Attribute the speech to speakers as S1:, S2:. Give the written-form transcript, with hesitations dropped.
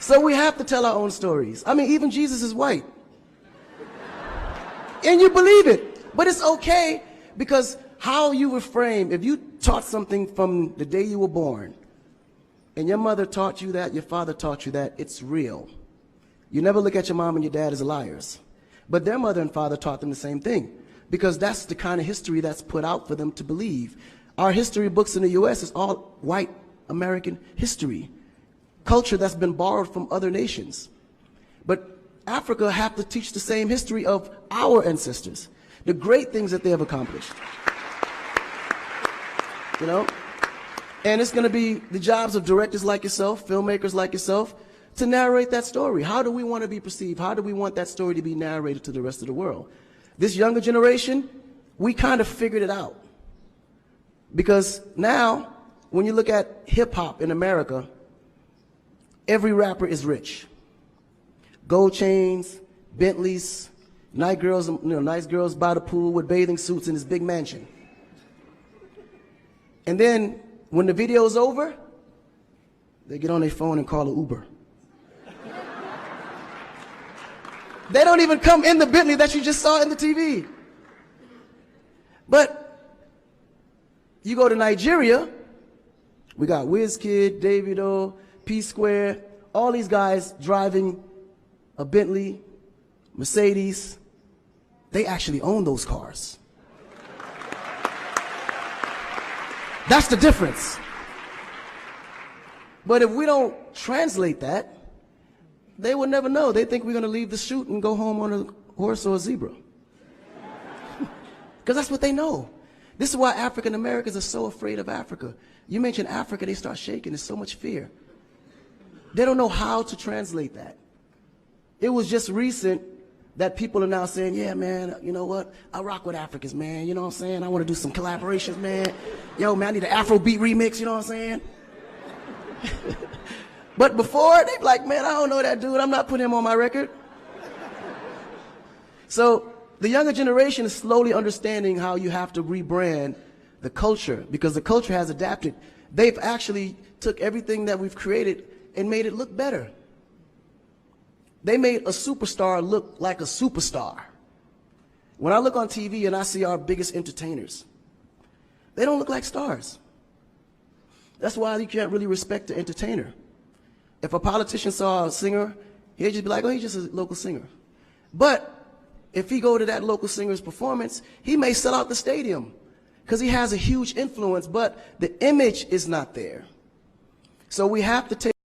S1: So we have to tell our own stories. I mean, even Jesus is white. And you believe it. But it's okay, because how you were framed, if you taught something from the day you were born, and your mother taught you that, your father taught you that, it's real. You never look at your mom and your dad as liars. But their mother and father taught them the same thing, because that's the kind of history that's put out for them to believe. Our history books in the U.S. is all white American history, culture that's been borrowed from other nations. But Africa have to teach the same history of our ancestors, the great things that they have accomplished. You know? And it's going to be the jobs of directors like yourself, filmmakers like yourself, to narrate that story. How do we want to be perceived? How do we want that story to be narrated to the rest of the world? This younger generation, we kind of figured it out. Because now, when you look at hip-hop in America, every rapper is rich. Gold chains, Bentleys, nice girls by the pool with bathing suits in his big mansion. And then, when the video's over, they get on their phone and call an Uber. They don't even come in the Bentley that you just saw in the TV. But you go to Nigeria, we got Wizkid, Davido, P-Square, all these guys driving a Bentley, Mercedes. They actually own those cars. That's the difference. But if we don't translate that, they will never know. They think we're going to leave the shoot and go home on a horse or a zebra. Because that's what they know. This is why African Americans are so afraid of Africa. You mention Africa, they start shaking. There's so much fear. They don't know how to translate that. It was just recent that people are now saying, yeah, man, you know what? I rock with Africans, man. You know what I'm saying? I want to do some collaborations, man. Yo, man, I need an Afrobeat remix, you know what I'm saying? But before, they'd be like, man, I don't know that dude. I'm not putting him on my record. So the younger generation is slowly understanding how you have to rebrand the culture, because the culture has adapted. They've actually took everything that we've created and made it look better. They made a superstar look like a superstar. When I look on TV and I see our biggest entertainers, they don't look like stars. That's why you can't really respect the entertainer. If a politician saw a singer, he'd just be like, oh, he's just a local singer. But if he go to that local singer's performance, he may sell out the stadium because he has a huge influence, but the image is not there. So we have to take